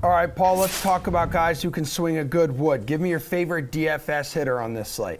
All right, Paul, let's talk about guys who can swing a good wood. Give me your favorite DFS hitter on this slate.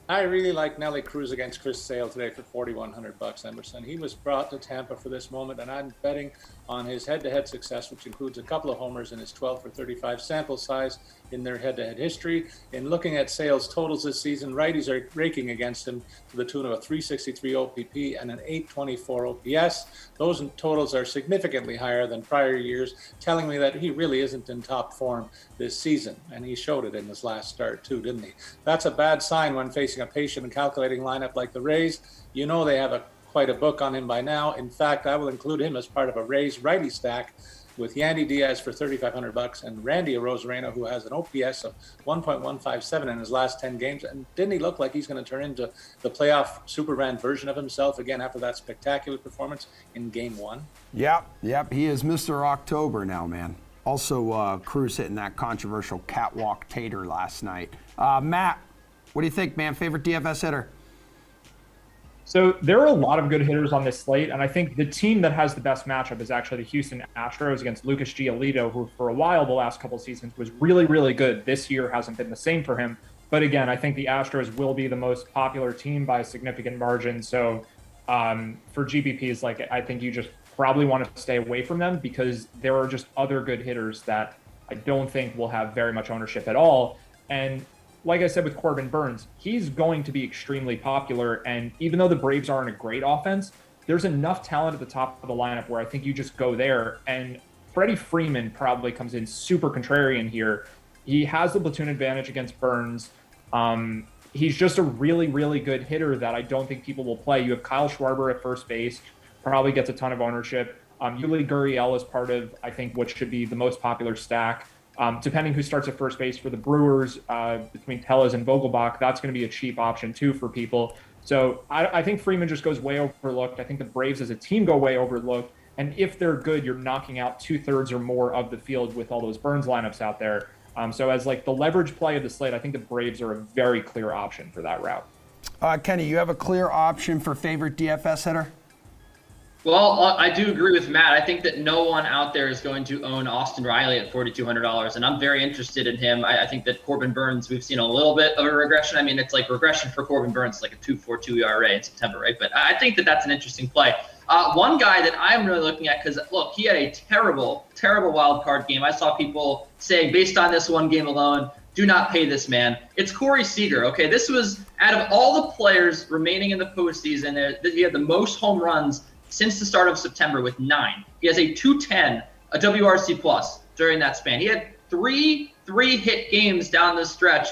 I really like Nelly Cruz against Chris Sale today for $4,100, Emerson. He was brought to Tampa for this moment, and I'm betting on his head-to-head success, which includes a couple of homers in his 12 for 35 sample size in their head-to-head history. In looking at Sale's totals this season, righties are raking against him to the tune of a 363 OPP and an 824 OPS. Those totals are significantly higher than prior years, telling me that he really isn't in top form this season. And he showed it in his last start too, didn't he? That's a bad sign when facing a patient and calculating lineup like the Rays. You know they have quite a book on him by now. In fact, I will include him as part of a Rays righty stack with Yandy Diaz for $3,500 and Randy Arozarena, who has an OPS of 1.157 in his last 10 games. And didn't he look like he's going to turn into the playoff Superman version of himself again after that spectacular performance in Game 1? Yep. He is Mr. October now, man. Also, Cruz hitting that controversial catwalk tater last night. Matt, what do you think, man? Favorite DFS hitter? So there are a lot of good hitters on this slate, and I think the team that has the best matchup is actually the Houston Astros against Lucas Giolito, who for a while the last couple of seasons was really, really good. This year hasn't been the same for him. But again, I think the Astros will be the most popular team by a significant margin. So for GPPs, I think you just probably want to stay away from them because there are just other good hitters that I don't think will have very much ownership at all. And like I said with Corbin Burnes, he's going to be extremely popular. And even though the Braves aren't a great offense, there's enough talent at the top of the lineup where I think you just go there. And Freddie Freeman probably comes in super contrarian here. He has the platoon advantage against Burnes. He's just a really, really good hitter that I don't think people will play. You have Kyle Schwarber at first base, probably gets a ton of ownership. Yuli Gurriel is part of, I think, what should be the most popular stack. Depending who starts at first base for the Brewers, between Tellez and Vogelbach, that's going to be a cheap option too for people. So I think Freeman just goes way overlooked. I think the Braves as a team go way overlooked. And if they're good, you're knocking out 2/3 or more of the field with all those Burnes lineups out there. So as the leverage play of the slate, I think the Braves are a very clear option for that route. Kenny, you have a clear option for favorite DFS hitter? Well, I do agree with Matt. I think that no one out there is going to own Austin Riley at $4,200, and I'm very interested in him. I think that Corbin Burnes, we've seen a little bit of a regression. I mean, it's like regression for Corbin Burnes, like a 2.42 ERA in September, right? But I think that that's an interesting play. One guy that I'm really looking at, because look, he had a terrible, terrible wild card game. I saw people saying, based on this one game alone, do not pay this man. It's Corey Seager. Okay, this was out of all the players remaining in the postseason, he had the most home runs since the start of September with 9. He has a 210, a WRC plus during that span. He had three hit games down the stretch.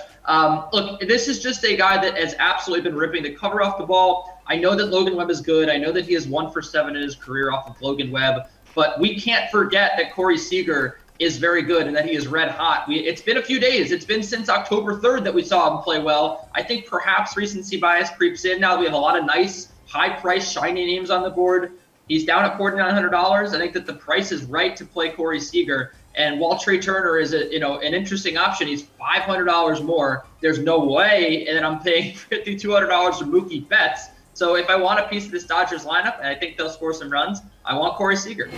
Look, this is just a guy that has absolutely been ripping the cover off the ball. I know that Logan Webb is good. I know that he has 1 for 7 in his career off of Logan Webb, but we can't forget that Corey Seager is very good and that he is red hot. It's been a few days. It's been since October 3rd that we saw him play well. I think perhaps recency bias creeps in now that we have a lot of nice, high-priced, shiny names on the board. He's down at $4,900. I think that the price is right to play Corey Seager. And while Trey Turner is an interesting option, he's $500 more. There's no way that I'm paying $5,200 for Mookie Betts. So if I want a piece of this Dodgers lineup, and I think they'll score some runs, I want Corey Seager.